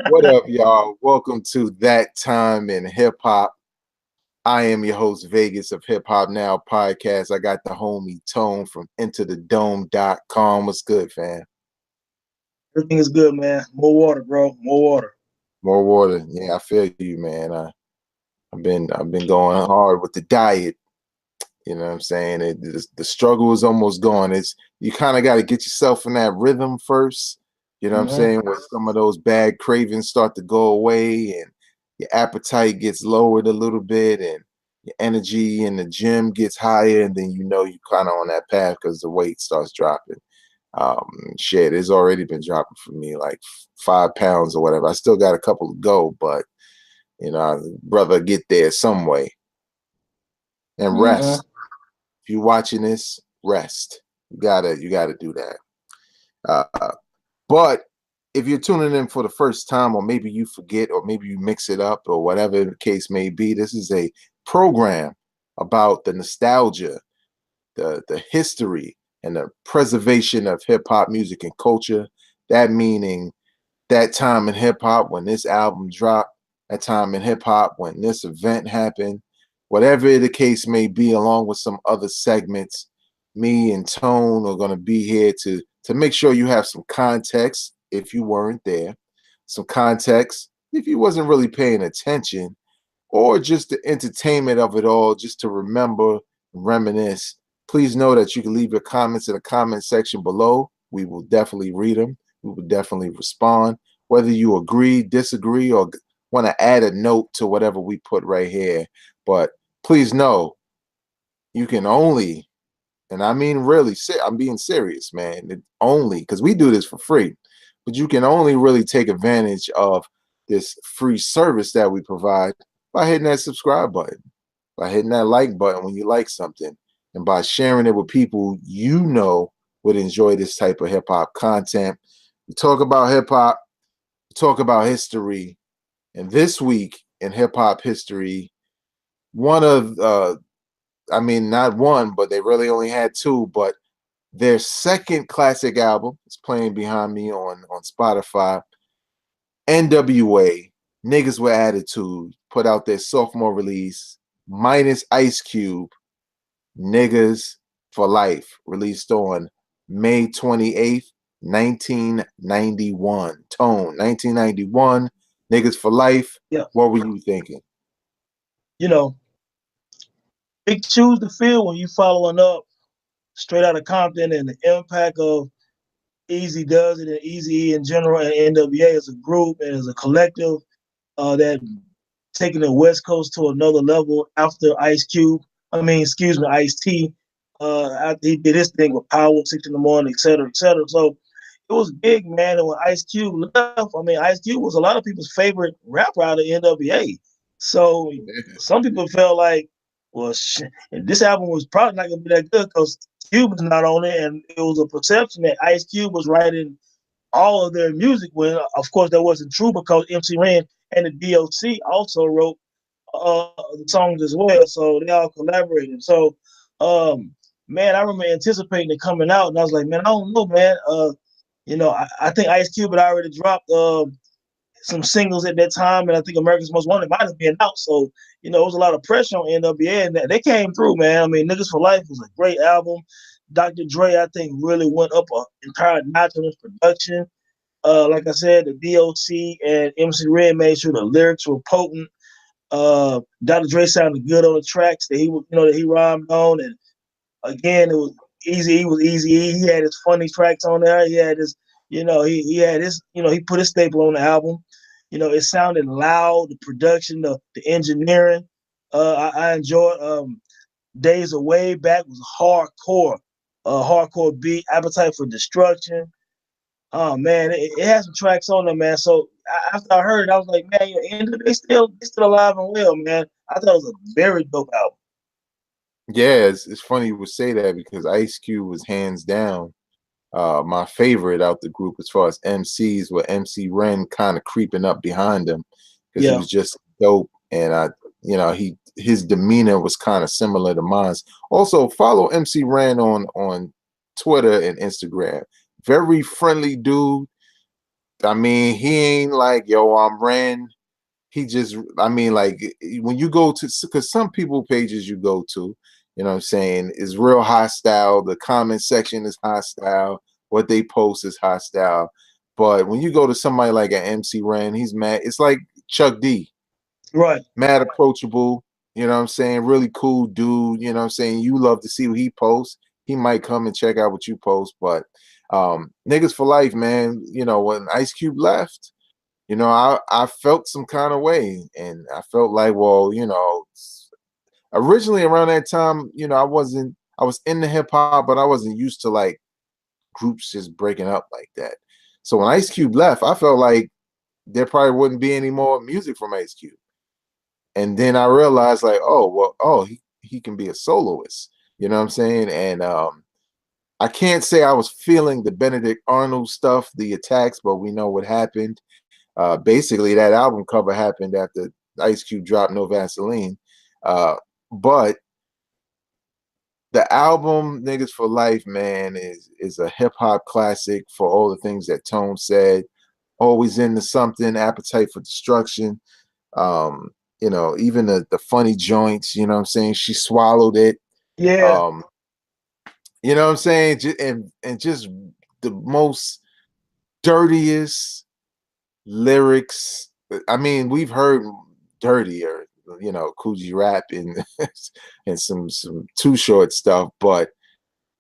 What up, y'all? Welcome to That Time in Hip Hop. I am your host, Vegas of Hip Hop Now podcast. I got the homie Tone from IntoTheDome.com. What's good, fam? Everything is good, man. More water, bro. More water. More water. Yeah, I feel you, man. I've been going hard with the diet. You know what I'm saying? The struggle is almost gone. It's you kind of got to get yourself in that rhythm first. You know what I'm hmm saying? Where some of those bad cravings start to go away and your appetite gets lowered a little bit and your energy in the gym gets higher, and then you know you kind of on that path because the weight starts dropping. Um, Shit, it's already been dropping for me like 5 pounds or whatever. I still got a couple to go, but you know, I'd brother, get there some way and hmm rest. If you're watching this, rest. You gotta do that. But if you're tuning in for the first time, or maybe you forget, or maybe you mix it up, or whatever the case may be, this is a program about the nostalgia, the history, and the preservation of hip hop music and culture. That meaning that time in hip hop when this album dropped, that time in hip hop when this event happened, whatever the case may be, along with some other segments. Me and Tone are going to be here to make sure you have some context if you weren't there, some context if you wasn't really paying attention, or just the entertainment of it all, just to remember, reminisce. Please know that you can leave your comments in the comment section below. We will definitely read them. We will definitely respond. Whether you agree, disagree, or want to add a note to whatever we put right here. But please know you can only, and I mean really, I'm being serious, man. Only because we do this for free, but you can only really take advantage of this free service that we provide by hitting that subscribe button, by hitting that like button when you like something, and by sharing it with people you know would enjoy this type of hip hop content. We talk about hip hop, we talk about history, and this week in hip hop history, one of I mean, not one, but they really only had two, but their second classic album is playing behind me on Spotify. N.w.a, Niggas with Attitude, put out their sophomore release, minus Ice Cube, Niggas for Life, released on May 28th, 1991. Tone, 1991, Niggas for Life. Yeah. What were you thinking? You know, big shoes to fill when you following up straight out of Compton and the impact of Easy Does It and Easy E in general and NWA as a group and as a collective that taking the West Coast to another level after Ice Cube. I mean, excuse me, Ice T. After he did his thing with Power, 6 in the morning, et cetera, et cetera. So it was big, man. And when Ice Cube left, I mean, Ice Cube was a lot of people's favorite rapper out of NWA. So some people felt like, well, this album was probably not gonna be that good because Cube was not on it, and it was a perception that Ice Cube was writing all of their music. When, of course, that wasn't true because MC Ren and the DOC also wrote the songs as well, so they all collaborated. So, man, I remember anticipating it coming out, and I was like, man, I don't know, man. I think Ice Cube had already dropped some singles at that time, and I think America's Most Wanted might have been out. So, it was a lot of pressure on NWA, and they came through, man. I mean, Niggas for Life was a great album. Dr. Dre, I think, really went up an entire notch on his production. Like I said, the DOC and MC Ren made sure the lyrics were potent. Dr. Dre sounded good on the tracks that he rhymed on, and again, it was Easy. He was Easy. He had his funny tracks on there. He had his, he had his, he put his staple on the album. It sounded loud. The production, the engineering. I enjoyed. Days of Way Back was hardcore, hardcore beat. Appetite for Destruction. Oh man, it has some tracks on there, man. So after I heard it, I was like, man, they still alive and well, man. I thought it was a very dope album. Yeah, it's funny you would say that because Ice Cube was hands down my favorite out the group as far as MCs, with MC Ren kind of creeping up behind him because he Yeah, was just dope, and his demeanor was kind of similar to mine. Also, follow MC Ren on Twitter and Instagram. Very friendly dude. I mean, he ain't like, yo, I'm Ren. He just, I mean, like when you go to, because some people pages you go to, you know what I'm saying, is real hostile. The comment section is hostile. What they post is hostile. But when you go to somebody like an MC Ren, he's mad. It's like Chuck D, Right. mad approachable. You know what I'm saying? Really cool dude. You know what I'm saying? You love to see what he posts. He might come and check out what you post, but niggas for life, man. You know, when Ice Cube left, you know, I felt some kind of way, and I felt like, well, you know, originally around that time, you know, I was into hip hop, but I wasn't used to like groups just breaking up like that. So when Ice Cube left, I felt like there probably wouldn't be any more music from Ice Cube. And then I realized like, oh, well, oh, he can be a soloist. You know what I'm saying? And I can't say I was feeling the Benedict Arnold stuff, the attacks, but we know what happened. Basically, that album cover happened after Ice Cube dropped No Vaseline. But the album Niggas for Life, man, is a hip hop classic for all the things that Tone said. Always into something, appetite for destruction. Um, you know, even the funny joints, you know what I'm saying? She swallowed it. Yeah. Um, you know what I'm saying? And just the most dirtiest lyrics. I mean, we've heard dirtier, you know, Coogee rap and and some Too Short stuff, but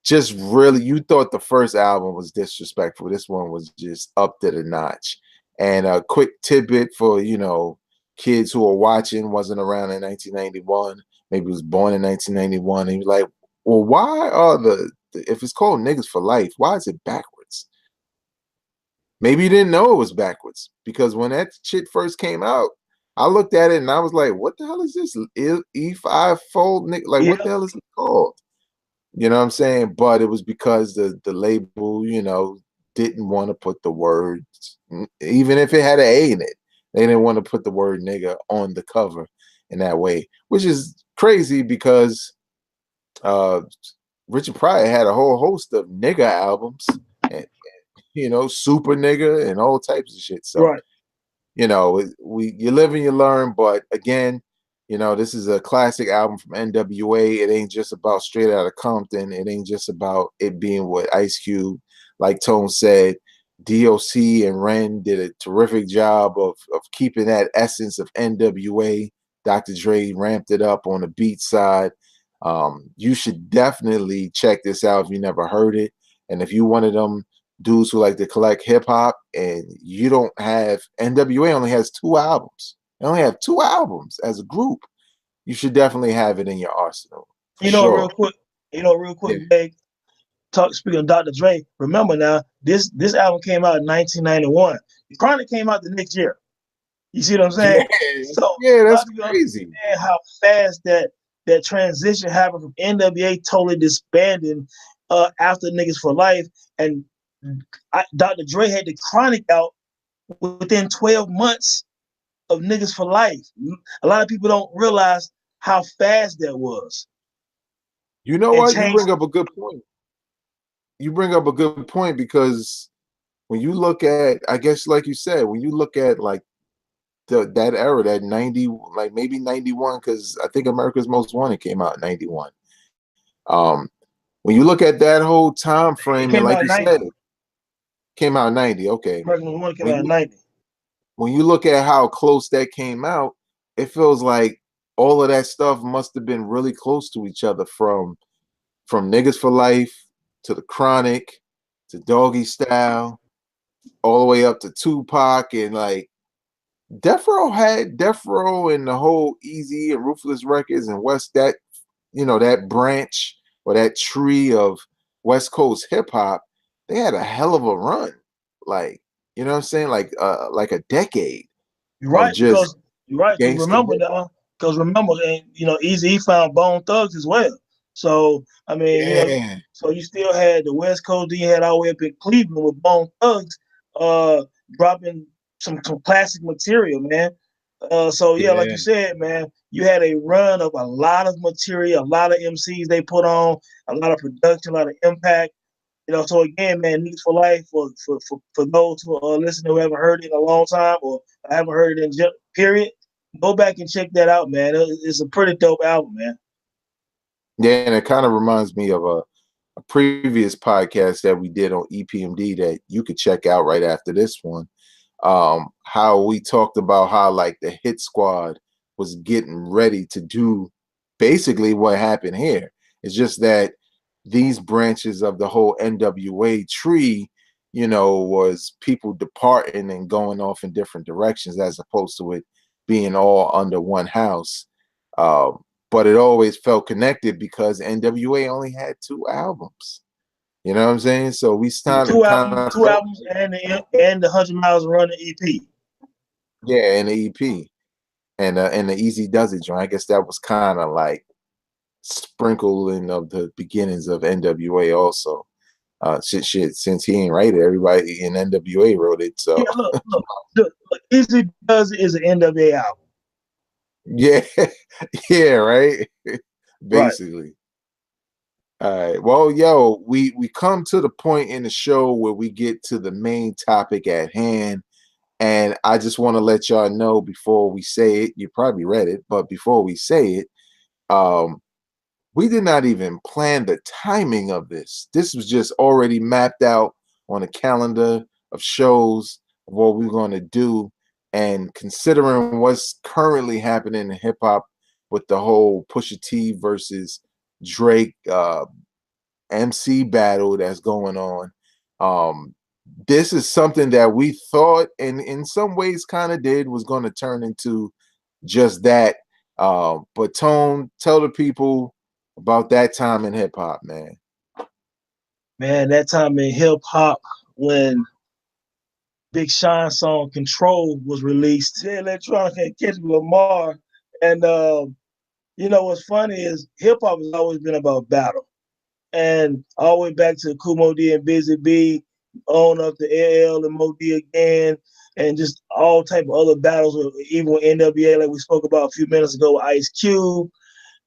just really, you thought the first album was disrespectful. This one was just up to the notch. And a quick tidbit for, you know, kids who are watching, wasn't around in 1991, maybe was born in 1991. And he was like, well, why are if it's called Niggas for Life, why is it backwards? Maybe you didn't know it was backwards, because when that shit first came out, I looked at it and I was like, what the hell is this? E5 fold? Like, what Yeah. the hell is it called? You know what I'm saying? But it was because the label, you know, didn't want to put the words, even if it had an A in it, they didn't want to put the word nigga on the cover in that way, which is crazy because uh, Richard Pryor had a whole host of nigga albums, and you know, super nigga and all types of shit. So Right. you know, we you live and you learn. But again, you know, this is a classic album from N.w.a. It ain't just about Straight Outta Compton. It ain't just about it being what Ice Cube, like Tone said. DOC and Ren did a terrific job of keeping that essence of N.w.a. Dr. Dre ramped it up on the beat side. You should definitely check this out if you never heard it. And if you one of them dudes who like to collect hip hop and you don't have, NWA only has 2 albums. They only have 2 albums as a group. You should definitely have it in your arsenal for You know, real sure. quick, real quick, Yeah. Meg, speaking of Dr. Dre, remember now, this album came out in 1991. The Chronic came out the next year. You see what I'm saying? Yeah. So Yeah, a lot that's of people don't crazy. understand how fast that transition happened from NWA totally disbanding after Niggas for Life, and Dr. Dre had the Chronic out within 12 months of Niggas for Life. A lot of people don't realize how fast that was. You know It what? You changed. bring up a good point. You bring up a good point because when you look at, I guess, like you said, when you look at like that era, that 90, like maybe 91, because I think America's Most Wanted came out in 91. Um, when you look at that whole time It frame, and came like out you in said, 90. it came out in 90. Okay. American One came When out in you 90. when you look at how close that came out, it feels like all of that stuff must have been really close to each other, from Niggas for Life to the Chronic to Doggy Style, all the way up to Tupac. And like Death Row and the whole Easy and Ruthless Records and West, that, you know, that branch or that tree of West Coast hip hop, they had a hell of a run. Like, you know what I'm saying? Like a decade You're of right, just because you're right, because gangster remember hip hop. now, because remember, and Easy found Bone Thugs as well. So I mean, Yeah, so you still had the West Coast, then you had all the way up in Cleveland with Bone Thugs, uh, dropping some classic material, man. So yeah, like yeah, you said, man, you had a run of a lot of material, a lot of MCs they put on, a lot of production, a lot of impact. So again, man, Niggas for Life for those who are listening who haven't heard it in a long time or haven't heard it in period, go back and check that out, man. It's a pretty dope album, man. Yeah, and it kind of reminds me of a previous podcast that we did on EPMD that you could check out right after this one. How we talked about how like the Hit Squad was getting ready to do basically what happened here. It's just that these branches of the whole NWA tree, was people departing and going off in different directions as opposed to it being all under one house. But it always felt connected because NWA only had 2 albums. You know what I'm saying? So we started kind of Two felt, albums, and the 100 Miles Running EP. yeah, and the EP and the Easy Does It joint. I guess that was kind of like sprinkling of the beginnings of NWA also. Shit, since he ain't write it, everybody in NWA wrote it. So Yeah, look, Easy Does It is an NWA album. yeah, yeah, right. Right. Basically. All right. Well, yo, we come to the point in the show where we get to the main topic at hand. And I just want to let y'all know before we say it, you probably read it, but before we say it, um, we did not even plan the timing of this. This was just already mapped out on a calendar of shows of what we're going to do. And considering what's currently happening in hip hop with the whole Pusha T versus Drake MC battle that's going on, this is something that we thought and in some ways kind of did was going to turn into just that. But Tone, tell the people about that time in hip hop, man. Man, that time in hip hop when Big Sean's song Control was released. Yeah, Electronica and Kendrick Lamar. And what's funny is hip hop has always been about battle. And all the way back to Kumo D and Busy B, on up to LL and Mo D again, and just all type of other battles, even with NWA, like we spoke about a few minutes ago, with Ice Cube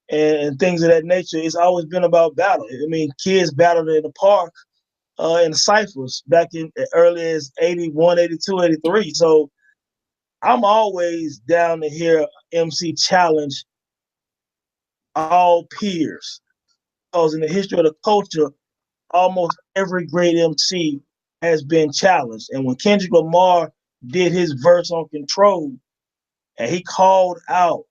and things of that nature. It's always been about battle. I mean, kids battled in the park in the ciphers back in early as 81, 82, 83. So I'm always down to hear MC challenge all peers. Because in the history of the culture, almost every great MC has been challenged. And when Kendrick Lamar did his verse on Control, and he called out,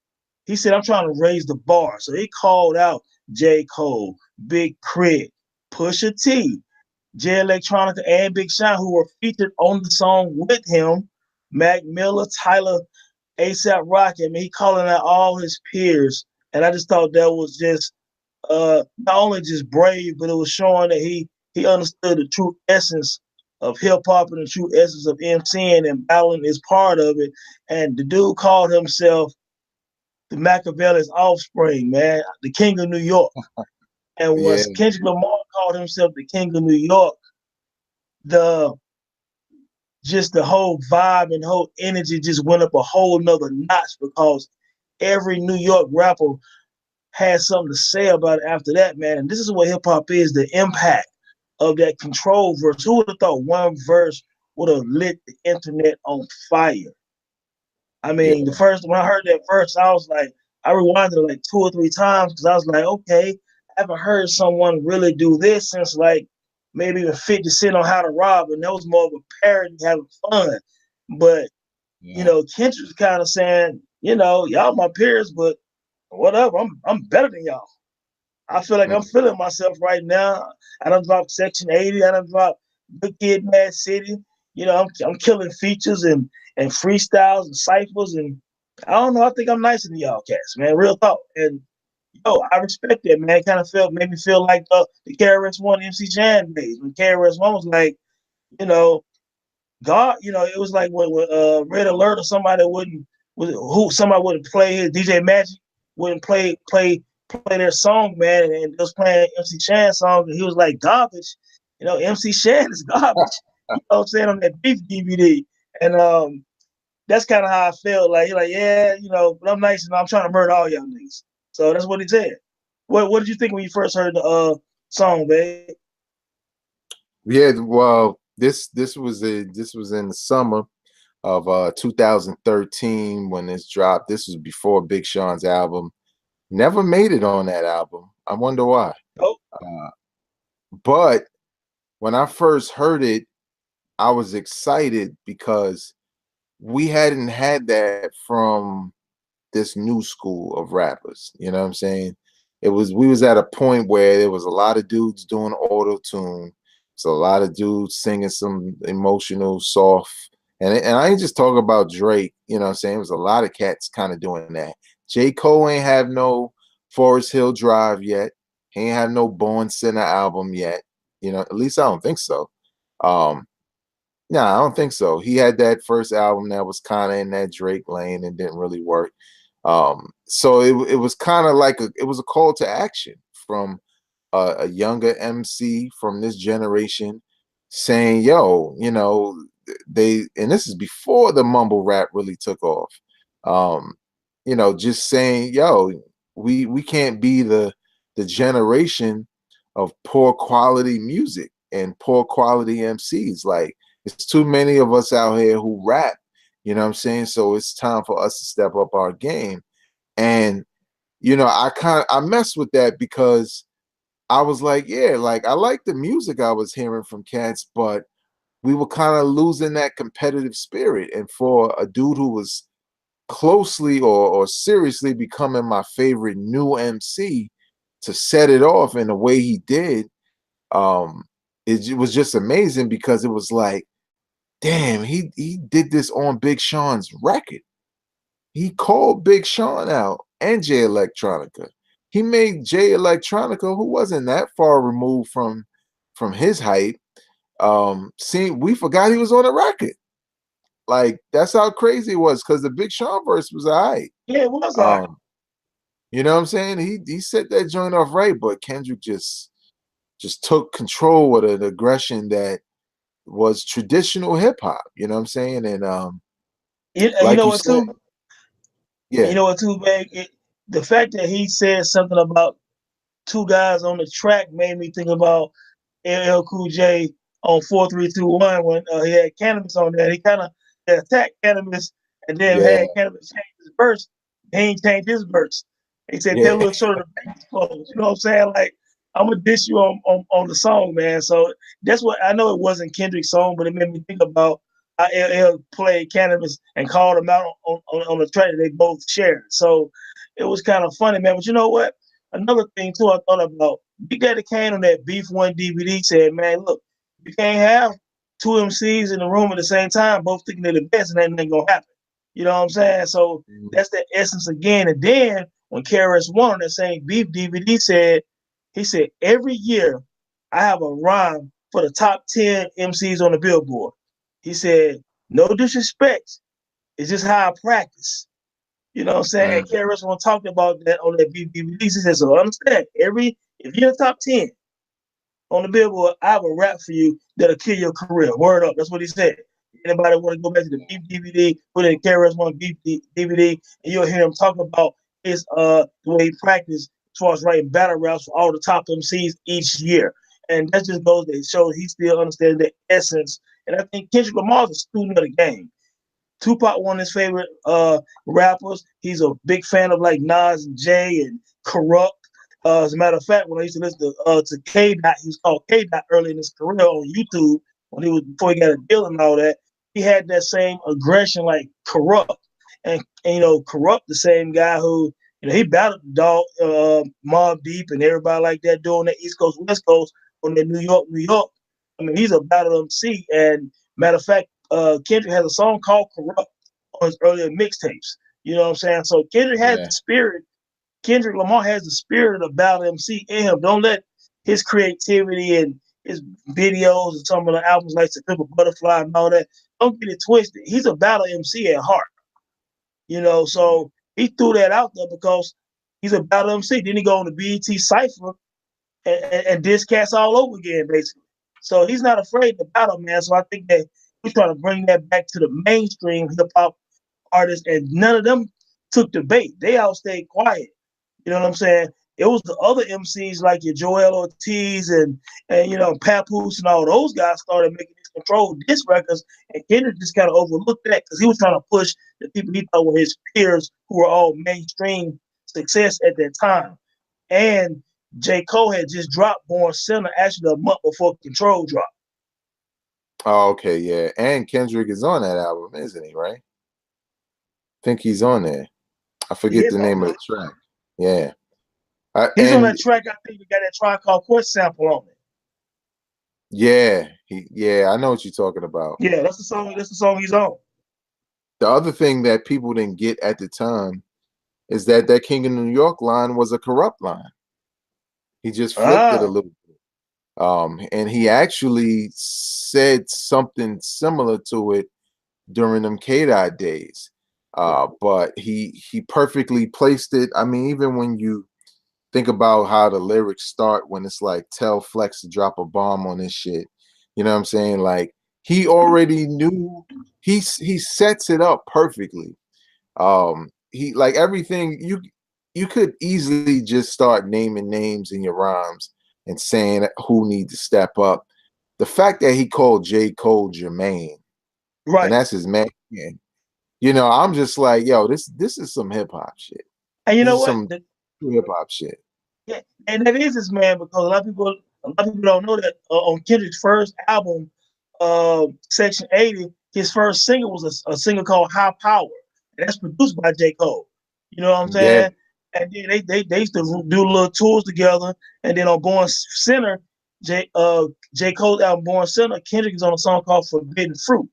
he said, I'm trying to raise the bar. So he called out J. Cole, Big K.r.i.t, Pusha T, J Electronica, and Big Sean, who were featured on the song with him, Mac Miller, Tyler, ASAP Rocky. I mean, he calling out all his peers. And I just thought that was just not only just brave, but it was showing that he understood the true essence of hip hop and the true essence of MCing, and battling is part of it. And the dude called himself the Machiavelli's offspring, man, the King of New York. And Yeah, once Kendrick Lamar called himself the King of New York, the just the whole vibe and whole energy just went up a whole nother notch, because every New York rapper had something to say about it after that, man. And this is what hip hop is, the impact of that Control verse. Who would have thought one verse would have lit the internet on fire? I yeah, mean, when I heard that verse, I was like, I rewinded it like 2 or 3 times, because I was like, okay, I haven't heard someone really do this since like maybe even 50 Cent on How to Rob, and that was more of a parody, having fun. But yeah, Kendrick's kind of saying, y'all my peers, but whatever, I'm better than y'all. I feel like I'm feeling myself right now. I done dropped Section 80. I done dropped Good Kid, Mad City. I'm killing features and freestyles and ciphers, and I don't know. I think I'm nicer than y'all cats, man. Real talk. And I respect that, man. Kind of made me feel like the KRS-One MC Jam days, when KRS-One was like, you know, God, it was like when Red Alert or somebody somebody wouldn't play his DJ Magic wouldn't play their song, man, and just playing MC Shan songs, and he was like garbage. MC Shan is garbage. You know what I'm saying, on that beef DVD, and that's kind of how I felt. Like he's like, yeah, but I'm nice and I'm trying to murder all y'all niggas. So that's what he said. What did you think when you first heard the song, babe? Yeah, well, this was in the summer of 2013 when this dropped. This was before Big Sean's album. Never made it on that album. I wonder why. Oh, Uh, but when I first heard it, I was excited because we hadn't had that from this new school of rappers. You know what I'm saying? It was we was at a point where there was a lot of dudes doing auto tune. So a lot of dudes singing some emotional, soft, and I ain't just talking about Drake. You know what I'm saying? It was a lot of cats kind of doing that. J. Cole ain't have no Forest Hill Drive yet. He ain't have no Born Sinner album yet. You know, at least I don't think so. Um, no, I don't think so. He had that first album that was kind of in that Drake lane and didn't really work. So it was kind of like it was a call to action from a younger MC from this generation saying, "Yo, you know, they," and this is before the mumble rap really took off. Um, you know, just saying, "Yo, we can't be the generation of poor quality music and poor quality MCs. Like, it's too many of us out here who rap. You know what I'm saying? So it's time for us to step up our game." And you know, I messed with that because I was like, yeah, like I like the music I was hearing from cats, but we were kind of losing that competitive spirit. And for a dude who was closely or seriously becoming my favorite new MC to set it off in the way he did, um, it was just amazing because it was like, damn, he did this on Big Sean's record. He called Big Sean out and Jay Electronica. He made Jay Electronica, who wasn't that far removed from his height, see, we forgot he was on the record. Like that's how crazy it was because the Big Sean verse was all right. yeah, it was all right. Um, you know what I'm saying? He set that joint off right, but Kendrick just took control with an aggression that was traditional hip hop. You know what I'm saying? And You like know you what, said, too? You yeah, know what, too, man? The fact that he said something about two guys on the track made me think about LL Cool J on 4321 when he had Cannabis on there. He kind of attacked Cannabis and then yeah, had Cannabis change his verse. He ain't changed his verse. He said, tell yeah. little short of the baby's clothes. You know what I'm saying? Like, I'm going to diss you on the song, man. So that's what I know it wasn't Kendrick's song, but it made me think about how LL played Cannabis and called him out on the track that they both shared. So it was kind of funny, man. But you know what? Another thing, too, I thought about Big Daddy Kane on that Beef One DVD said, man, look, you can't have two MCs in the room at the same time, both thinking they're the best, and that ain't gonna happen. You know what I'm saying? So that's the essence again. And then when KRS-One on that same Beef DVD said, he said, every year I have a rhyme for the top 10 MCs on the Billboard. He said, no disrespect, it's just how I practice. You know what I'm saying? And Mm, KRS-One talked about that on that Beef DVD. He said, so understand, if you're in the top 10, on the Billboard, I have a rap for you that'll kill your career. Word up. That's what he said. Anybody want to go back to the Beef DVD, put in KRS-One Beef DVD, and you'll hear him talk about his the way he practiced as far as writing battle raps for all the top MCs each year. And that just goes to show he still understands the essence. And I think Kendrick Lamar's a student of the game. Tupac, one of his favorite rappers. He's a big fan of like Nas and Jay and Corrupt. As a matter of fact, when I used to listen to k.r.i.t, he was called k.r.i.t early in his career on YouTube when he was before he got a deal and all that. He had that same aggression like Corrupt, and you know Corrupt, the same guy who he battled Dog, Mobb Deep, and everybody like that doing the East Coast West Coast on the New York, New York. I mean, he's a battle MC, and matter of fact, Kendrick has a song called Corrupt on his earlier mixtapes. You know what I'm saying? So Kendrick has yeah. the spirit. Kendrick Lamar has the spirit of battle MC in him. Don't let his creativity and his videos and some of the albums like To Pimp a Butterfly and all that, don't get it twisted. He's a battle MC at heart. So he threw that out there because he's a battle MC. Then he go on the BET Cypher and diss cats all over again, basically. So he's not afraid to battle, man. So I think that he's trying to bring that back to the mainstream hip hop artists, and none of them took the bait. They all stayed quiet. You know what I'm saying? it was the other MCs like your Joel Ortiz and Papoose and all those guys started making these control disc records, and Kendrick just kind of overlooked that because he was trying to push the people he thought were his peers who were all mainstream success at that time. And J. Cole had just dropped Born Sinner actually a month before Control dropped. Oh, okay, yeah. And Kendrick is on that album, isn't he? Right? I think he's on there. I He forget is the on name of there. the track. Yeah. He's on And that track. I think we got that Tri-Call Quest sample on it. yeah, I know what you're talking about. Yeah, that's the song. That's the song he's on. The other thing that people didn't get at the time is that that King of New York line was a corrupt line. He just flipped it a Ah, little bit. And he actually said something similar to it during them k.r.i.t days. But he perfectly placed it. I mean, even when you think about how the lyrics start, when it's like tell Flex to drop a bomb on this shit, you know what I'm saying? Like he already knew. He sets it up perfectly. He like everything you could easily just start naming names in your rhymes and saying who need to step up. The fact that he called J. Cole Jermaine, and right. that's his man, I'm just like, yo, this is some hip hop shit. And you This know is what? some hip hop shit. Yeah, and that is his man because a lot of people don't know that on Kendrick's first album, Section 80, his first single was a single called High Power, and that's produced by J. Cole. You know what I'm Yeah. saying? And then they used to do little tours together, and then on Born Center, J. Cole's album Born Center, Kendrick is on a song called Forbidden Fruit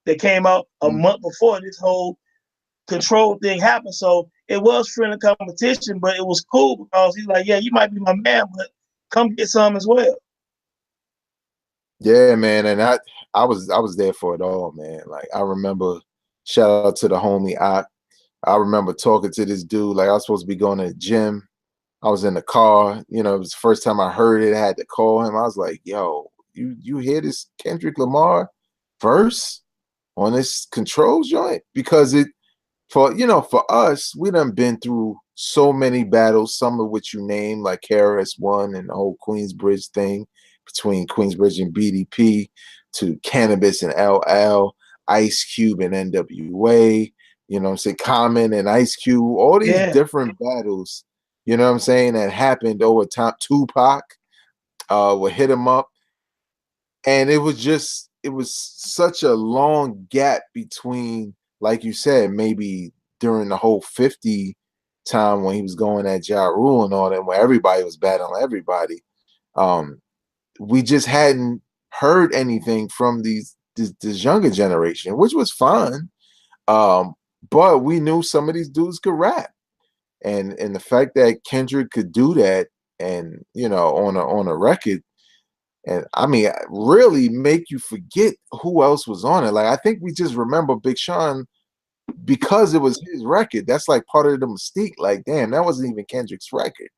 that came out a month before this whole control thing happened. So it was friendly competition, but it was cool because he's like, yeah, you might be my man, but come get some as well. Yeah, man, and I was there for it all, man. Like I remember, shout out to the homie I remember talking to this dude like I was supposed to be going to the gym. I was in the car, it was the first time I heard it. I had to call him. I was like, "Yo, you hear this Kendrick Lamar verse on this control joint?" Because for us, we done been through so many battles, some of which you name, like KRS-One and the whole Queensbridge thing between Queensbridge and BDP, to Cannabis and LL, Ice Cube and n.w.a, I'm saying, Common and Ice Cube, all these Yeah, different battles, what I'm saying, that happened over time. Tupac would hit him up. And it was such a long gap between, like you said, maybe during the whole 50 time when he was going at Ja Rule and all that, where everybody was battling everybody. Um, we just hadn't heard anything from this younger generation, which was fine. Um, but we knew some of these dudes could rap. And the fact that Kendrick could do that, and on a record, and I mean, really make you forget who else was on it. Like, I think we just remember Big Sean because it was his record. That's like part of the mystique. Like, damn, that wasn't even Kendrick's record.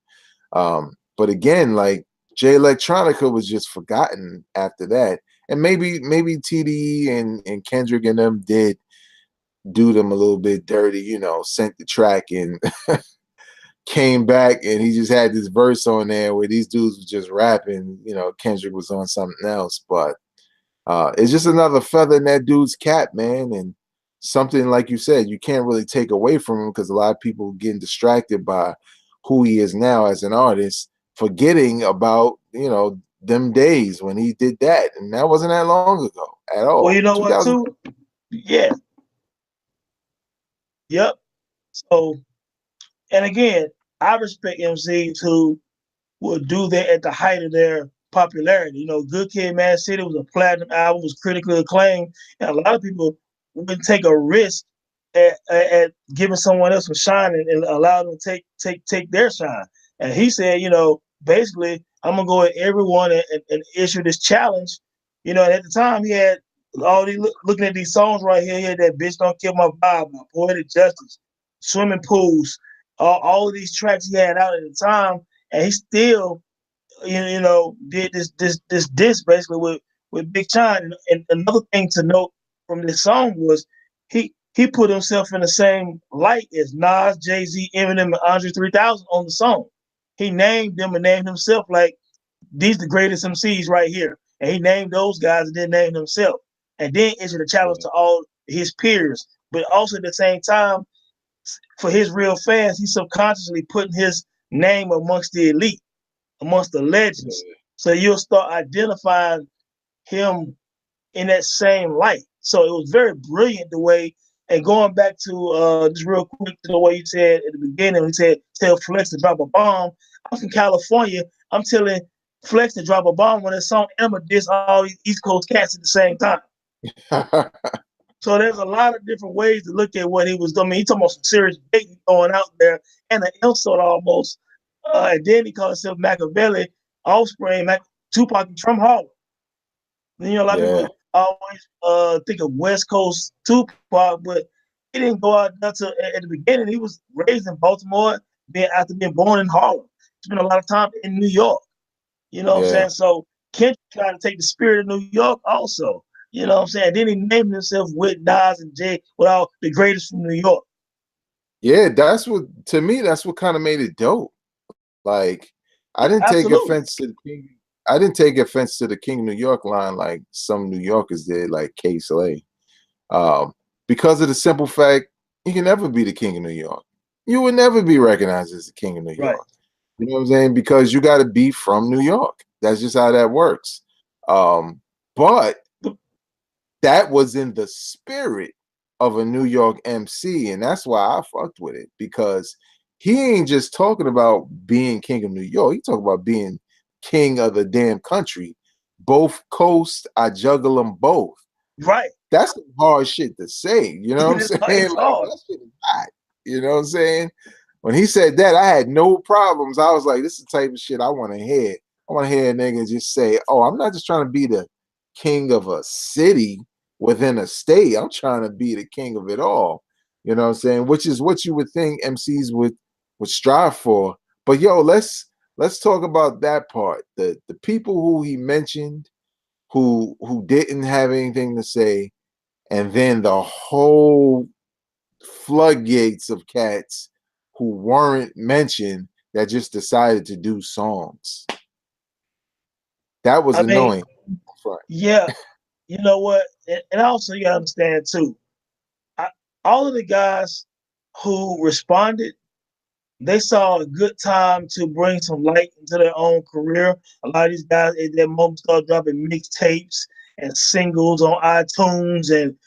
But again, like, Jay Electronica was just forgotten after that. And maybe t.d.e and Kendrick and them did do them a little bit dirty, sent the track and came back, and he just had this verse on there where these dudes was just rapping. Kendrick was on something else. But it's just another feather in that dude's cap, man. And something, like you said, you can't really take away from him because a lot of people getting distracted by who he is now as an artist, forgetting about, them days when he did that. And that wasn't that long ago at well, all. you know what 2000. too? Yeah, yep. So, and again, I respect MCs who will do that at the height of their popularity. Good Kid, Mad City was a platinum album, was critically acclaimed, and a lot of people wouldn't take a risk at giving someone else a shine and allow them to take their shine. And he said, basically, I'm gonna go at everyone and issue this challenge. And at the time, he had all these looking at these songs right here. He had that "Bitch Don't Kill My Vibe," my "Poetic Justice," "Swimming Pools," all of these tracks he had out at the time, and he still did this disc basically with Big Sean. And another thing to note from this song was he put himself in the same light as Nas, Jay-Z, Eminem, and Andre 3000 on the song. he named them and named himself like these the greatest MCs right here. And he named those guys and then named himself. And then issued a challenge Yeah. to all his peers. But also at the same time, for his real fans, he's subconsciously putting his name amongst the elite, amongst the legends. Yeah. So you'll start identifying him in that same light. So it was very brilliant the way, and going back to just real quick to the way you said at the beginning, he said, tell Flex to drop a bomb. I'm from California. I'm telling Flex to drop a bomb when that song Emma diss all these East Coast cats at the same time. So there's a lot of different ways to look at what he was doing. I mean, he talking about some serious bait going out there and an insult almost. And then he called himself Machiavelli, offspring, Tupac from Harlem. You know, a lot of Yeah. people always think of West Coast Tupac, but he didn't go out until at the beginning. He was raised in Baltimore, after being born in Harlem. Spent a lot of time in New York. You know what I'm Yeah. saying? So Kendrick tried to take the spirit of New York also. You know what I'm saying? Then he named himself with Nas and Jay, with all the greatest from New York. Yeah, that's what to me, that's what kind of made it dope. Like, I didn't take Absolutely. offense to the King. I didn't take offense to the King of New York line like some New Yorkers did, like K. Slay. Um, because of the simple fact you can never be the King of New York. You would never be recognized as the King of New Right. York. You know what I'm saying? Because you got to be from New York. That's just how that works. But that was in the spirit of a New York MC, and that's why I fucked with it, because he ain't just talking about being king of New York. He talking about being king of the damn country. Both coasts, I juggle them both. Right. That's some hard shit to say. You know what I'm It's, saying? it's Like, hard. that shit is hot. You know what I'm saying? When he said that, I had no problems. I was like, this is the type of shit I want to hear. I want to hear a nigga just say, oh, I'm not just trying to be the king of a city within a state. I'm trying to be the king of it all. You know what I'm saying? Which is what you would think MCs would strive for. But yo, let's talk about that part. The people who he mentioned who didn't have anything to say, and then the whole floodgates of cats who weren't mentioned that just decided to do songs. That was I mean, annoying. yeah, you know what? And also you gotta understand too, I, all of the guys who responded, they saw a good time to bring some light into their own career. A lot of these guys at that moment started dropping mixtapes and singles on iTunes and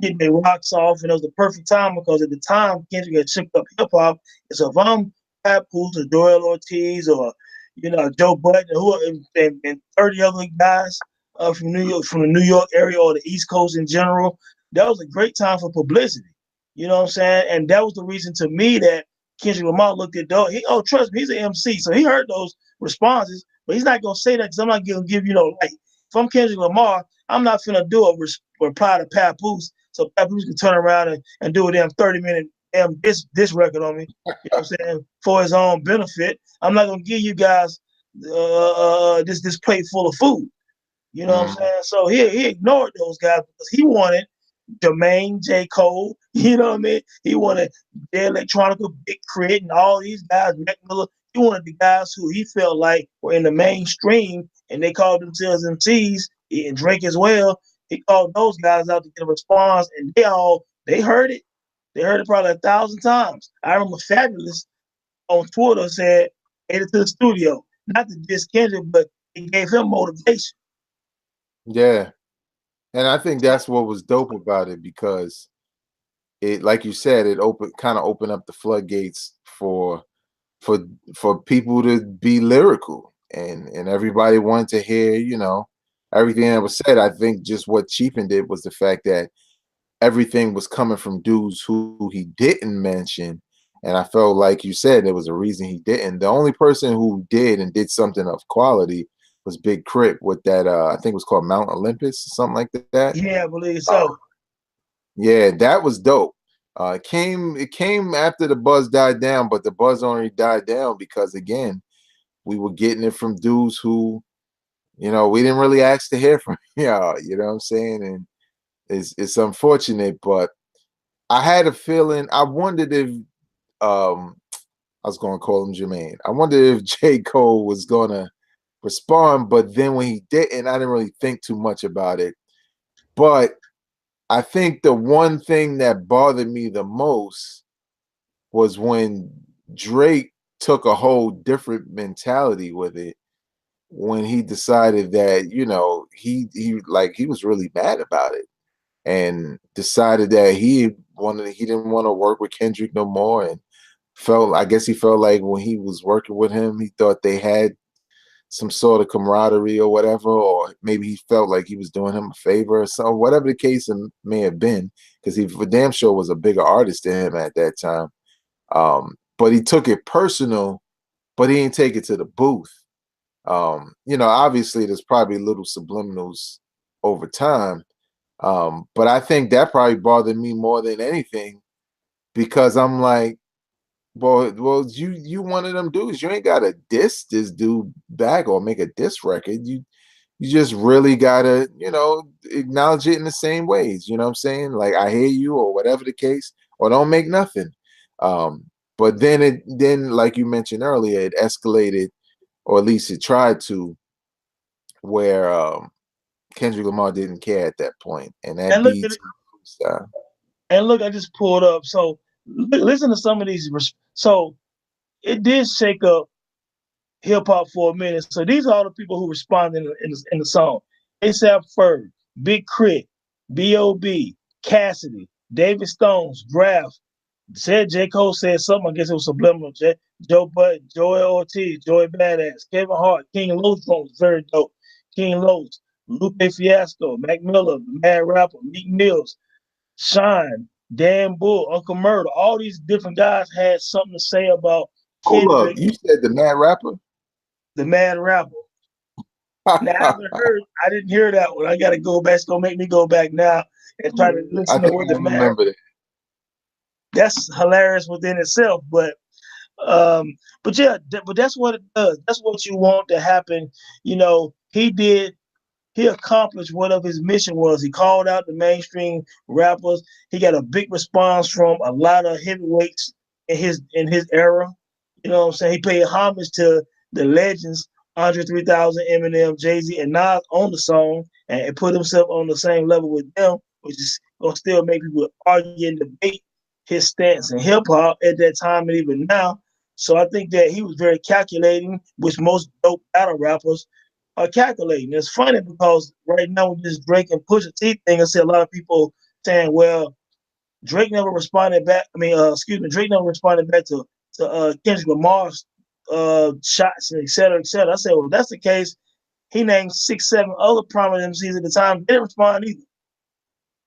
getting their rocks off. And it was the perfect time because at the time Kendrick had shook up hip hop. And so if I'm Papoose or Doyle Ortiz or Joe Budden and 30 other guys from New York, from the New York area or the East Coast in general, that was a great time for publicity. You know what I'm saying? And that was the reason to me that Kendrick Lamar looked at those. Trust me, he's an MC, so he heard those responses, but he's not gonna say that because I'm not gonna give like. If I'm Kendrick Lamar, I'm not gonna do a reply to Papoose, so Papoose can turn around and do a damn 30-minute this record on me. You know what I'm saying? For his own benefit, I'm not gonna give you guys this plate full of food. You know what I'm saying? So he ignored those guys because he wanted Jermaine, J. Cole, you know what I mean? He wanted Dead Electronica, Big Crit, and all these guys, Mac Miller. He wanted the guys who he felt like were in the mainstream and they called themselves MCs and Drake as well. He called those guys out to get a response, and they heard it. They heard it probably 1,000 times. I remember Fabulous on Twitter said, "Headed to the studio," not to diss Kendrick, but it gave him motivation. Yeah. And I think that's what was dope about it, because it, like you said, it opened up the floodgates for for people to be lyrical, and everybody wanted to hear, everything that was said. I think just what cheapened it was the fact that everything was coming from dudes who he didn't mention. And I felt like you said there was a reason he didn't. The only person who did and did something of quality was Big Crit with that I think it was called Mount Olympus or something like that. Yeah, I believe Uh, so. yeah, that was dope. It came after the buzz died down, but the buzz only died down because, again, we were getting it from dudes who, we didn't really ask to hear from. You know what I'm saying? And it's unfortunate, but I had a feeling. I wondered if um I was going to call him Jermaine. I wondered if J. Cole was going to respond, but then when he didn't, I didn't really think too much about it. But I think the one thing that bothered me the most was when Drake took a whole different mentality with it when he decided that, he was really mad about it and decided that he didn't want to work with Kendrick no more, and I guess he felt like when he was working with him, he thought they had some sort of camaraderie or whatever, or maybe he felt like he was doing him a favor or something, whatever the case may have been, because he for damn sure was a bigger artist than him at that time. But he took it personal, but he didn't take it to the booth. Obviously there's probably little subliminals over time. But I think that probably bothered me more than anything because I'm like, well, you one of them dudes. You ain't gotta diss this dude back or make a diss record. You just really gotta, acknowledge it in the same ways. You know what I'm saying? Like I hear you or whatever the case, or don't make nothing. Um, but then like you mentioned earlier, it escalated, or at least it tried to, where Kendrick Lamar didn't care at that point, and that And look beat at it, freestyle. and look, I just pulled up. So listen to some of these. So it did shake up hip hop for a minute. So these are all the people who responded in the song. ASAP Ferg, Big Crit, B.O.B., Cassidy, David Stones, Graph, said J. Cole said something. I guess it was subliminal. Joe Budden, Joel Ortiz, Joey Badass, Kevin Hart, King Los was very dope. King Los, Lupe Fiasco, Mac Miller, Mad Rapper, Meek Mills, Shine, Dan Bull, Uncle Murder. All these different guys had something to say about Hold up, Kendrick, you said the Mad Rapper? the Mad Rapper. Now I haven't heard. I didn't hear that one. I got to go back. It's gonna make me go back now and try to I listen to think what I the man. remember that. That's hilarious within itself. Um, yeah, but that's what it does. That's what you want to happen. He did. He accomplished whatever his mission was. He called out the mainstream rappers. He got a big response from a lot of heavyweights in his era. You know what I'm saying? He paid homage to the legends, Andre 3000, Eminem, Jay-Z, and Nas on the song, and put himself on the same level with them, which is gonna still make people argue and debate his stance in hip hop at that time and even now. So I think that he was very calculating, which most dope battle rappers are calculating. It's funny because right now with this Drake and Pusha T thing, I see a lot of people saying, "Well, Drake never responded back. I mean, excuse me, Drake never responded back to Kendrick Lamar's shots and et cetera, et cetera." I said, "Well, if that's the case, he named 6, 7 other prominent MCs at the time. They didn't respond either."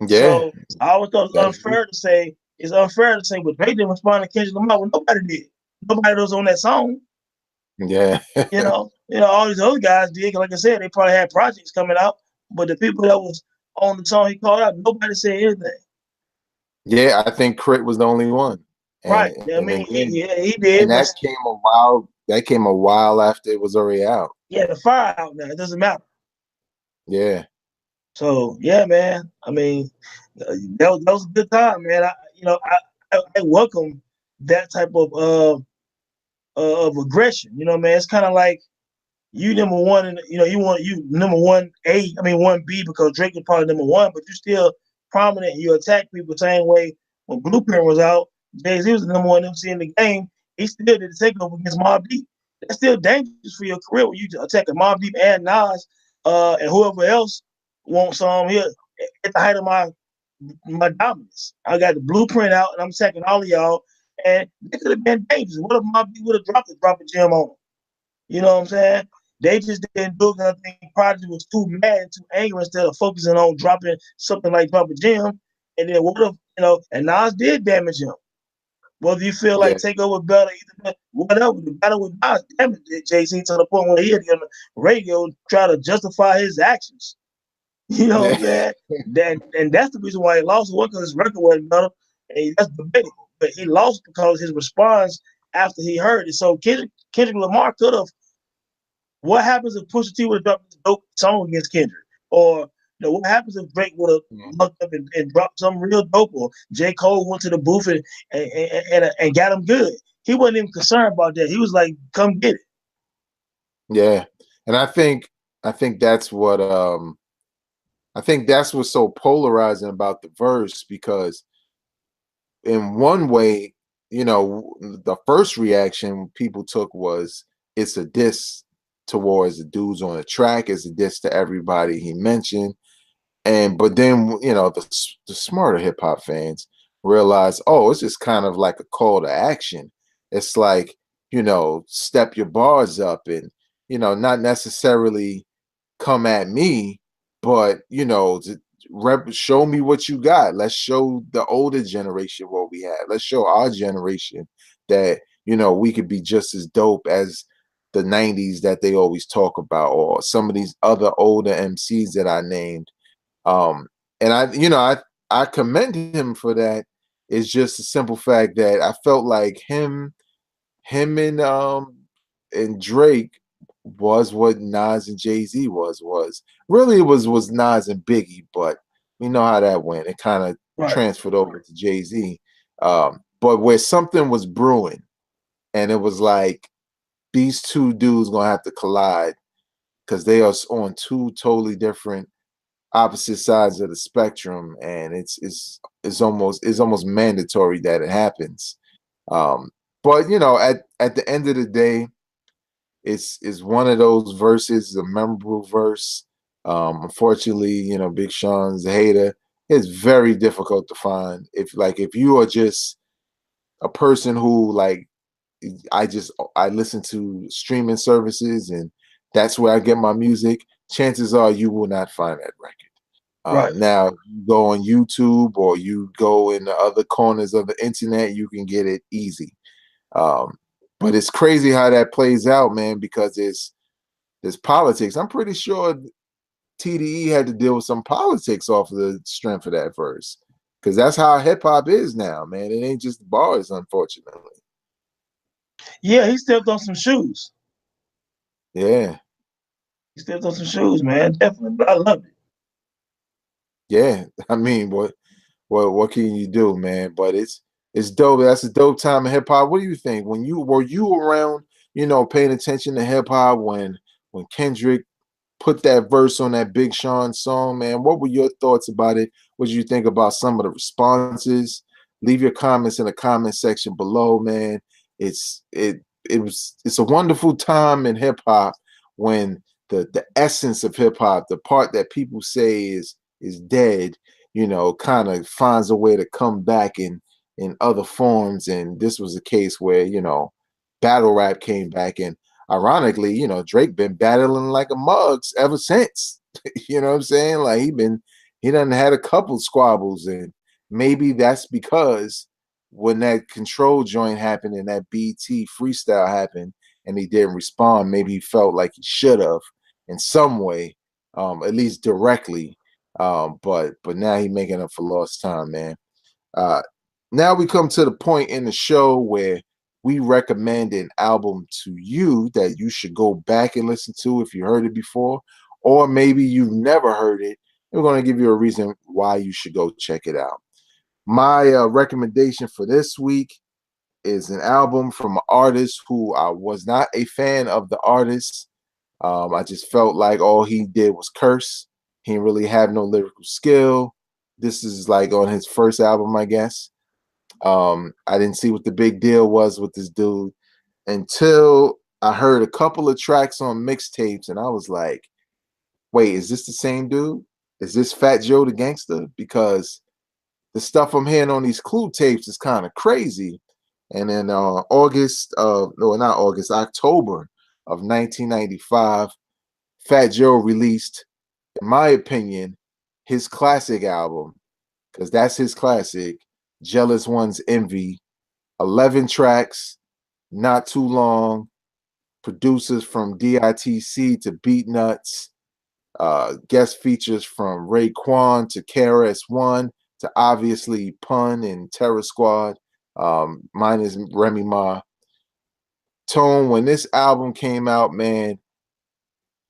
Yeah, So I always thought it was that's true. unfair to say but Drake didn't respond to Kendrick Lamar. Well, nobody did. Nobody was on that song. Yeah, All these other guys did. Like I said, they probably had projects coming out, but the people that was on the song he called out, nobody said anything. yeah. I think Crit was the only one, and Right. I and mean, again, he and did, but that came a while. That came a while after it was already out. yeah, the fire out now. It doesn't matter. Yeah, So yeah, man. I mean, that was a good time, man. I welcome that type of aggression. Man, it's kind of like you number one, and you want you number 1A. I mean 1B because Drake is probably number one, but you still prominent. You attack people the same way when Blueprint was out. Jay-Z was the number one MC in the game. He still did the takeover against Mobb Deep. That's still dangerous for your career when you attack a Mobb Deep and Nas, and whoever else wants some here at the height of my dominance. I got the Blueprint out, and I'm attacking all of y'all. And it could have been dangerous. What if Mobb Deep would have dropped a gem on him? You know what I'm saying? They just didn't do it because I think Prodigy was too mad and too angry instead of focusing on dropping something like Drop a Gem. And then what if, and Nas did damage him. Whether you feel like yeah, Takeover better, either whatever, the battle with Nas damaged Jay-Z to the point where he had to get on the radio and try to justify his actions. You know what yeah, I'm saying? And that's the reason why he lost. It wasn't because his record wasn't better, and that's debatable. But he lost because his response after he heard it. So Kendrick Lamar could have. What happens if Pusha T would have dropped this dope song against Kendrick? Or what happens if Drake would have looked up and dropped something real dope? Or J. Cole went to the booth and got him good. he wasn't even concerned about that. He was like, "Come get it." Yeah. And I think that's what I think that's what's so polarizing about the verse, because in one way, the first reaction people took was it's a diss towards the dudes on the track, it's a diss to everybody he mentioned. And but then the smarter hip hop fans realize, oh, it's just kind of like a call to action. It's like, step your bars up, and not necessarily come at me, but show me what you got. Let's show the older generation what we have. Let's show our generation that we could be just as dope as the 90s that they always talk about, or some of these other older MCs that I named. And I commend him for that. It's just a simple fact that I felt like him and Drake was what Nas and Jay-Z was. Really it was Nas and Biggie, but we know how that went. It kind of Right, transferred over to Jay-Z. But where something was brewing, and it was like these two dudes gonna have to collide because they are on two totally different opposite sides of the spectrum, and it's almost mandatory that it happens. Um, but at the end of the day, it's one of those verses, a memorable verse. Unfortunately, Big Sean's a hater. It's very difficult to find. If you are just a person who I listen to streaming services, and that's where I get my music, chances are you will not find that record. right. Now, you go on YouTube or you go in the other corners of the internet, you can get it easy. Um, but it's crazy how that plays out, man, because there's politics. I'm pretty sure t.d.e had to deal with some politics off of the strength of that verse, because that's how hip hop is now, man. It ain't just bars, unfortunately. Yeah, he stepped on some shoes. Yeah, He stepped on some shoes, man. Definitely, but I love it. yeah. I mean, what can you do, man? But it's dope. That's a dope time in hip hop. What do you think? Were you around, paying attention to hip hop when Kendrick put that verse on that Big Sean song, man? What were your thoughts about it? What did you think about some of the responses? Leave your comments in the comment section below, man. It's it it's a wonderful time in hip hop when the essence of hip hop, the part that people say is dead, kind of finds a way to come back in other forms. And this was a case where, battle rap came back, and ironically, Drake been battling like a mugs ever since. You know what I'm saying? Like he done had a couple squabbles, and maybe that's because when that control joint happened and that BT freestyle happened and he didn't respond, maybe he felt like he should have in some way, at least directly. But now he making up for lost time, man. Uh, Now we come to the point in the show where we recommend an album to you that you should go back and listen to if you heard it before, or maybe you've never heard it. We're going to give you a reason why you should go check it out. My recommendation for this week is an album from an artist who I was not a fan of the artist. I just felt like all he did was curse. He didn't really have no lyrical skill. This is like on his first album, I guess. I didn't see what the big deal was with this dude until I heard a couple of tracks on mixtapes, and I was like, wait, is this the same dude? Is this Fat Joe the Gangster? Because the stuff I'm hearing on these Clue tapes is kind of crazy. And then no, not August, October of 1995, Fat Joe released, in my opinion, his classic album, because that's his classic, Jealous One's Envy. 11 tracks, not too long. Producers from DITC to Beat Nuts. Guest features from Raekwon to KRS-One to obviously Pun and Terror Squad. Mine is Remy Ma. Tone, when this album came out, man,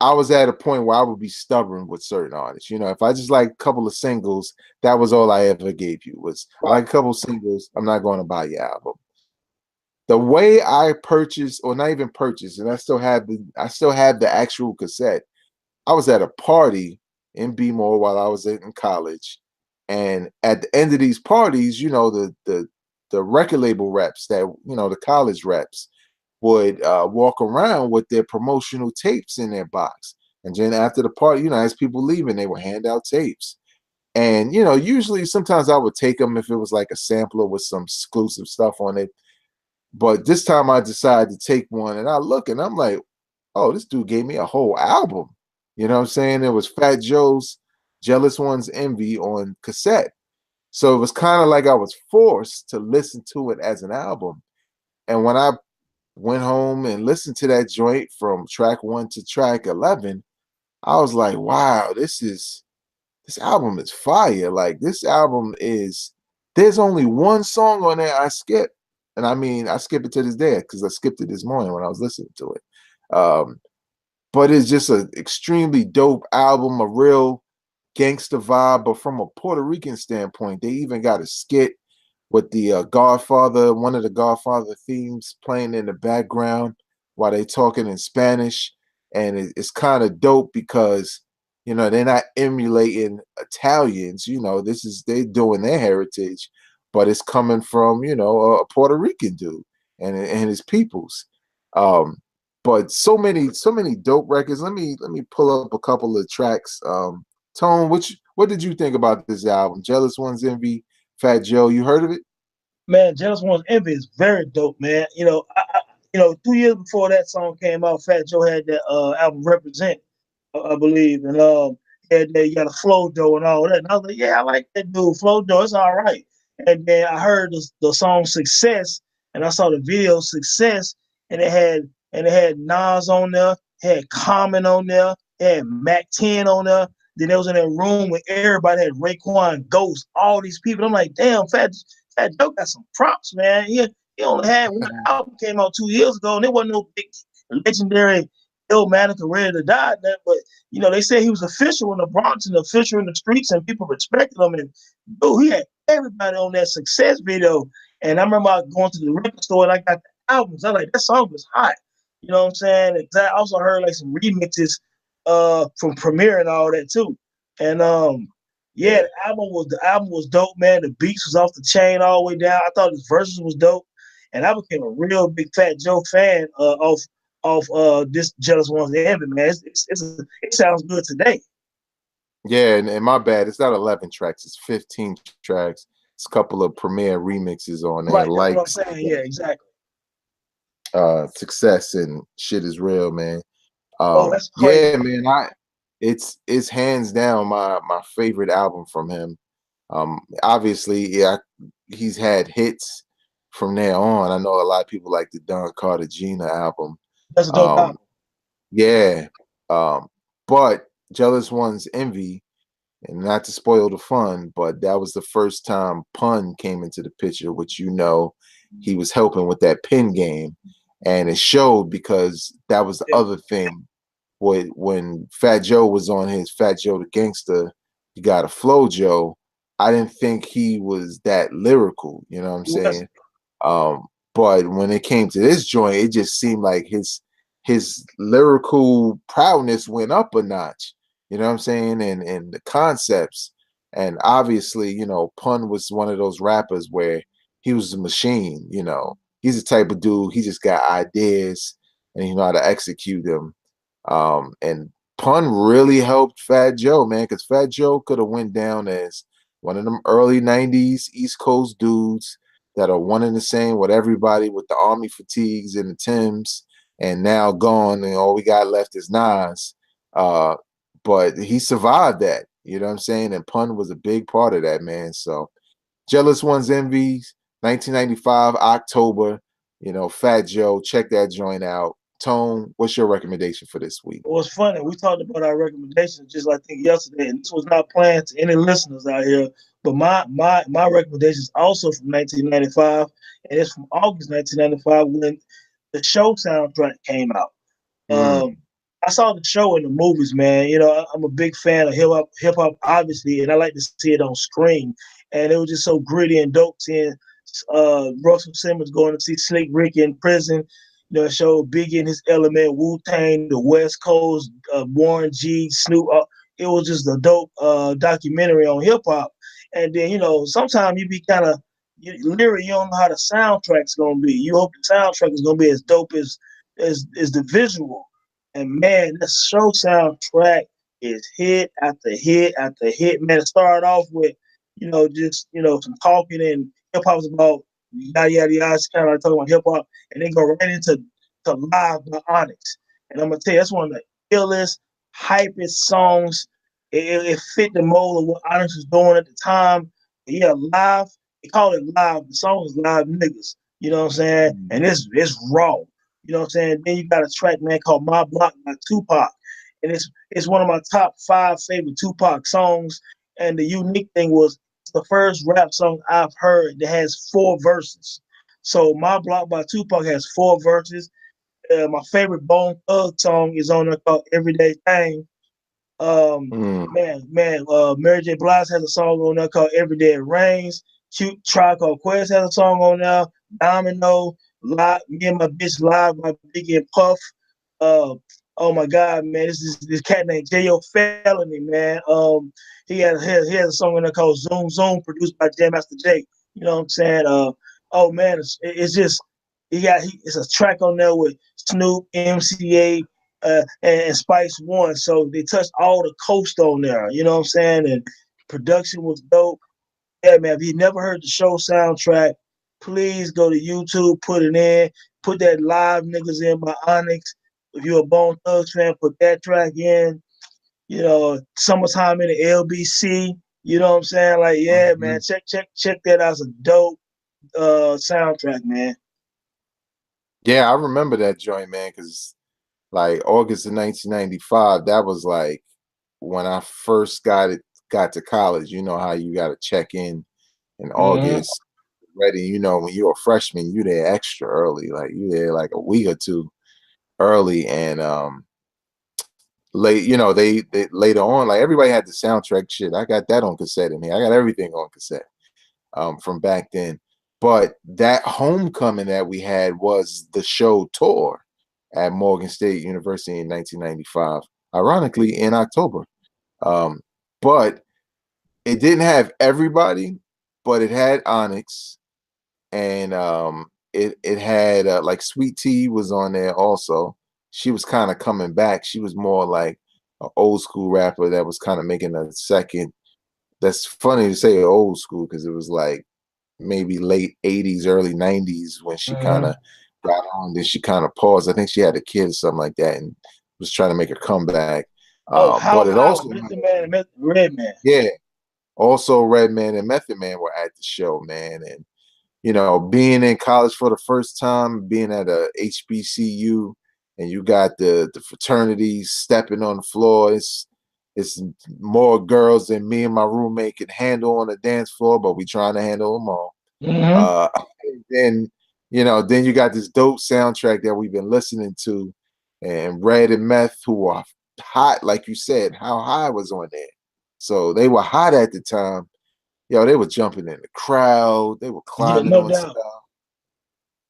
I was at a point where I would be stubborn with certain artists. If I just like a couple of singles, that was all I ever gave you. Was I like a couple of singles, I'm not going to buy your album. the way I purchased, or not even purchased, and I still have the actual cassette. I was at a party in B-more while I was in college, and at the end of these parties, the record label reps, that the college reps would walk around with their promotional tapes in their box, and then after the party, as people leaving, they would hand out tapes. And usually, sometimes I would take them if it was like a sampler with some exclusive stuff on it. But this time I decided to take one, and I look and I'm like, oh, this dude gave me a whole album. You know what I'm saying? It was Fat Joe's Jealous One's Envy on cassette. So it was kind of like I was forced to listen to it as an album. And when I went home and listened to that joint from track 1 to track 11, I was like, wow, this album is fire. Like, this album is, there's only one song on there I skip. And I mean, I skip it to this day because I skipped it this morning when I was listening to it. But it's just an extremely dope album, a real gangster vibe. But from a Puerto Rican standpoint, they even got a skit with the Godfather, one of the Godfather themes playing in the background while they talking in Spanish. And it's kind of dope because, they're not emulating Italians. They're doing their heritage, but it's coming from, a Puerto Rican dude and his peoples. Um, but so many dope records. Let me pull up a couple of tracks. Tone, what did you think about this album? Jealous One's Envy, Fat Joe. You heard of it? Man, Jealous One's Envy is very dope, man. 2 years before that song came out, Fat Joe had that album Represent, I believe, and had that, you got a Flo Joe and all that. And I was like, yeah, I like that dude, Flo Joe. It's all right. And then I heard the song Success, and I saw the video Success, and it had Nas on there, it had Common on there, it had Mac 10 on there. Then it was in that room where everybody had Raekwon, Ghost, all these people. I'm like, damn, Fat Joe got some props, man. He only had one album came out 2 years ago, and it wasn't no big legendary Illmatic or Ready to Die. But they said he was official in the Bronx and official in the streets, and people respected him. And dude, he had everybody on that Success video. And I remember going to the record store and I got the albums. I was like, that song was hot. You know what I'm saying? And I also heard like some remixes from Premiere and all that too. And yeah, the album was dope, man. The beats was off the chain all the way down. I thought his verses was dope, and I became a real big Fat Joe fan of this Jealous One's Envy, man. It sounds good today. Yeah, and my bad. It's not 11 tracks. It's 15 tracks. It's a couple of Premiere remixes on there, Right, that's what I'm like saying. Yeah, exactly. Success and Shit Is Real, man. Oh, that's crazy. Yeah, man. It's hands down my favorite album from him. Obviously, yeah, he's had hits from there on. I know a lot of people like the Don Cartagena album. That's a dope Um, album. yeah, but Jealous One's Envy, and not to spoil the fun, but that was the first time Pun came into the picture, which he was helping with that pen game, and it showed because that was the Yeah, other thing. When Fat Joe was on his Fat Joe the Gangster, you got a Flow Joe. I didn't think he was that lyrical, you know what I'm he was. saying? Um, but when it came to this joint, it just seemed like his lyrical prowess went up a notch. You know what I'm saying? And the concepts. And obviously, Pun was one of those rappers where he was a machine, He's the type of dude, he just got ideas and he know how to execute them. And Pun really helped Fat Joe, man, because Fat Joe could have went down as one of them early 90s East Coast dudes that are one and the same with everybody with the army fatigues and the Timbs, and now gone, and all we got left is Nas. Uh, but he survived that, you know what I'm saying? And Pun was a big part of that, man. So Jealous One's Envies, 1995, October, Fat Joe, check that joint out. Tone, what's your recommendation for this week? It was funny. We talked about our recommendations just like I think yesterday, and this was not planned to any listeners out here. But my recommendation is also from 1995, and it's from August 1995 when the show soundtrack came out. Um, Mm, I saw the show in the movies, man. I'm a big fan of hip hop, obviously, and I like to see it on screen. And it was just so gritty and dope seeing Russell Simmons going to see Slick Rick in prison. It showed Biggie in his element, Wu Tang, the West Coast, Warren G, Snoop. It was just a dope documentary on hip hop. And then sometimes you be kind of literally you don't know how the soundtrack's gonna be. You hope the soundtrack is gonna be as dope as the visual. And man, the show soundtrack is hit after hit after hit. Man, it started off with just some talking, and hip hop's about yada yada yada. It's kind of like talking about hip hop, and then go right into Live by Onyx. And I'm gonna tell you, that's one of the illest, hypest songs. It fit the mold of what Onyx was doing at the time. Yeah, live. They call it live. The song is Live Niggas. You know what I'm saying? And it's raw. You know what I'm saying? Then you got a track, man, called My Block by Tupac. And it's one of my top 5 favorite Tupac songs. And the unique thing was it's the first rap song I've heard that has 4 verses. So My Block by Tupac has 4 verses. My favorite Bone Thug song is on there called Everyday Thing. Mary J. Blige has a song on there called Every Day It Rains. Cute Quest has a song on there. Domino, Live, Me and My Bitch Live by Biggie and Puff. Oh my God, man, this cat named J.O. Felony, man. He has a song on there called Zoom Zoom, produced by Jam Master Jay. You know what I'm saying? Oh man, it's just it's a track on there with Snoop, MCA, and Spice One. So they touched all the coast on there. You know what I'm saying? And production was dope. Yeah, man. If you never heard the show soundtrack, please go to YouTube, put it in, put that Live Niggas in by Onyx. If you're a Bone Thugs fan, put that track in. Summertime in the LBC. You know what I'm saying? Like, yeah, man. Check that out. It's a dope soundtrack, man. Yeah, I remember that joint, man, because like August of 1995, that was like when I first got to college. You know how you got to check in August, ready. When you're a freshman, you there extra early, like you there like a week or two early, and late. They later on, like everybody had the soundtrack shit. I got that on cassette in here. I got everything on cassette from back then. But that homecoming that we had was the show tour at Morgan State University in 1995, ironically in October. But it didn't have everybody, but it had Onyx, and it had like Sweet Tea was on there also. She was kind of coming back. She was more like an old school rapper that was kind of making a second. That's funny to say old school because it was like maybe late 80s, early 90s when she kind of got on. Then she kind of paused. I think she had a kid or something like that and was trying to make a comeback. How But it high also, Method Man and Redman. yeah, also Redman and Method Man were at the show, man. And being in college for the first time, being at a HBCU, and you got the fraternities stepping on the floor. It's more girls than me and my roommate can handle on the dance floor, but we trying to handle them all. Then then you got this dope soundtrack that we've been listening to, and Red and Meth, who are hot, like you said, How High was on there, so they were hot at the time. They were jumping in the crowd. They were Yeah, climbing no on doubt.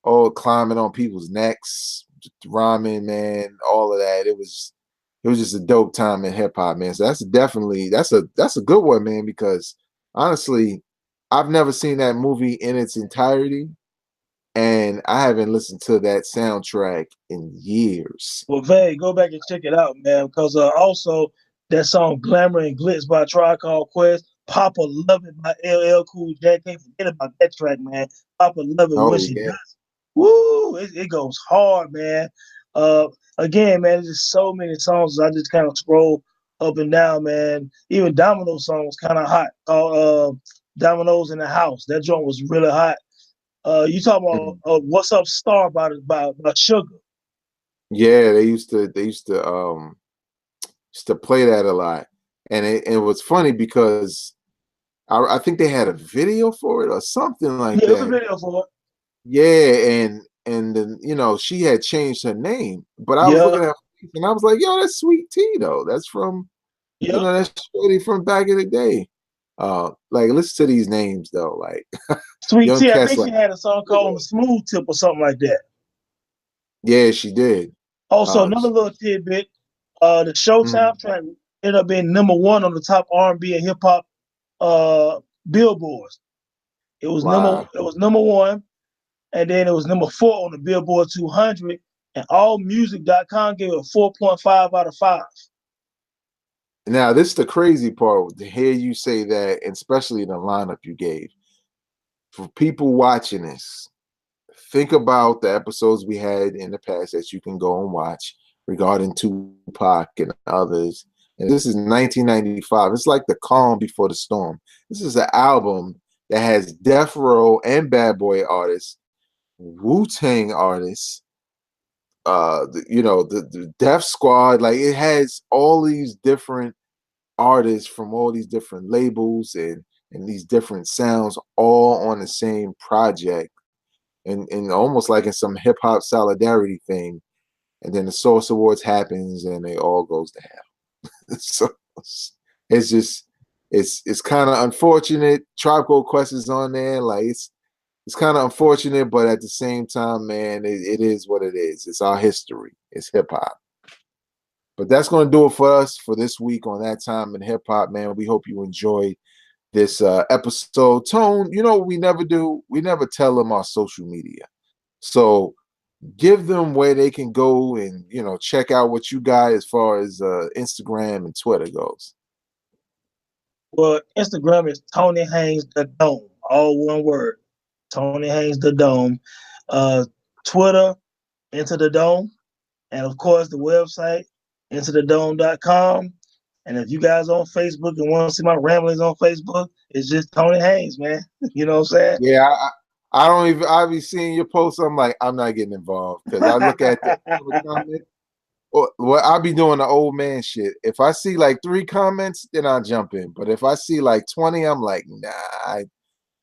stuff. Climbing on people's necks, rhyming, man, all of that. It was just a dope time in hip hop, man. So that's a good one, man, because honestly, I've never seen that movie in its entirety, and I haven't listened to that soundtrack in years. Well, Vay, go back and check it out, man, because also that song "Glamour and Glitz" by Tribe Called Quest, "Papa Love It" by LL Cool J. Can't forget about that track, man. Papa Love It when Oh she yeah. does. Woo! It goes hard, man. Uh, Again, man, there's just so many songs. I just kind of scroll up and down, man. Even Domino's song was kind of hot. Domino's in the House. That joint was really hot. You talk about "What's Up, Star" by Sugar. Yeah, they used to play that a lot. And it was funny because I think they had a video for it or something like Yeah, it was a that. video for it. Yeah, and then she had changed her name, but I was Yeah, looking at her face and I was like, yo, that's Sweet Tea though. That's from yeah. that's Shorty from back in the day. Like listen to these names though, like Sweet Young T, I Cats, think she like had a song called "On the Smooth Tip" or something like that. yeah, she did. Also, Uh, another little tidbit: the mm, Showtime track ended up being #1 on the top R&B and hip hop billboards. It was wow. #1, and then it was #4 on the Billboard 200. And AllMusic.com gave it a 4.5 out of 5. Now this is the crazy part to hear you say that, and especially the lineup you gave. For people watching this, think about the episodes we had in the past that you can go and watch regarding Tupac and others. And this is 1995. It's like the calm before the storm. This is an album that has Death Row and Bad Boy artists, Wu-Tang artists, the Def Squad. Like it has all these different artists from all these different labels and these different sounds all on the same project and almost like in some hip hop solidarity thing. And then the Source Awards happens and it all goes to hell. So it's just it's kind of unfortunate. Tribe Called Quest is on there, like it's kind of unfortunate, but at the same time, man, it is what it is. It's our history. It's hip hop. But that's going to do it for us for this week on That Time in Hip Hop, man. We hope you enjoyed this episode. Tone, you know what we never do? We never tell them our social media. So give them where they can go and, check out what you got as far as Instagram and Twitter goes. Well, Instagram is Tony Haynes the Dome, all one word. Tony Haynes the Dome. Twitter, Into the Dome. And of course, the website, intothedome.com. And if you guys on Facebook and want to see my ramblings on Facebook, it's just Tony Haynes, man. You know what I'm Yeah, I don't even, I be seeing your posts. I'm like, I'm not getting involved because I look at the saying? comment. Well, I'll be doing the old man shit. If I see like 3 comments, then I'll jump in. But if I see like 20, I'm like, nah,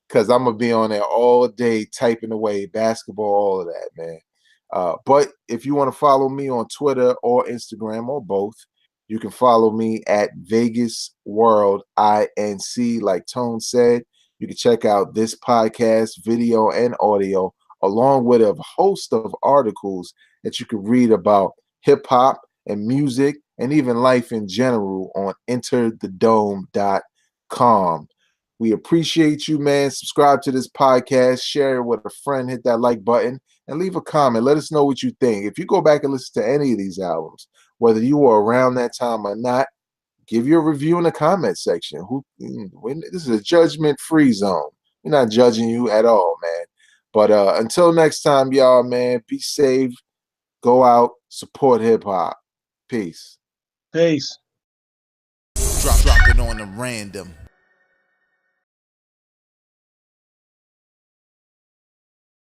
because I'm gonna be on there all day typing away basketball, all of that, man. But if you want to follow me on Twitter or Instagram or both, you can follow me at Vegas World INC. Like Tone said, you can check out this podcast, video and audio, along with a host of articles that you can read about hip hop and music and even life in general on enterthedome.com. We appreciate you, man. Subscribe to this podcast, share it with a friend, hit that like button, and leave a comment. Let us know what you think. If you go back and listen to any of these albums, whether you were around that time or not, give your review in the comment section. This is a judgment-free zone. We're not judging you at all, man. But until next time, y'all, man, be safe. Go out, support hip hop. Peace. Peace. Drop it on the random.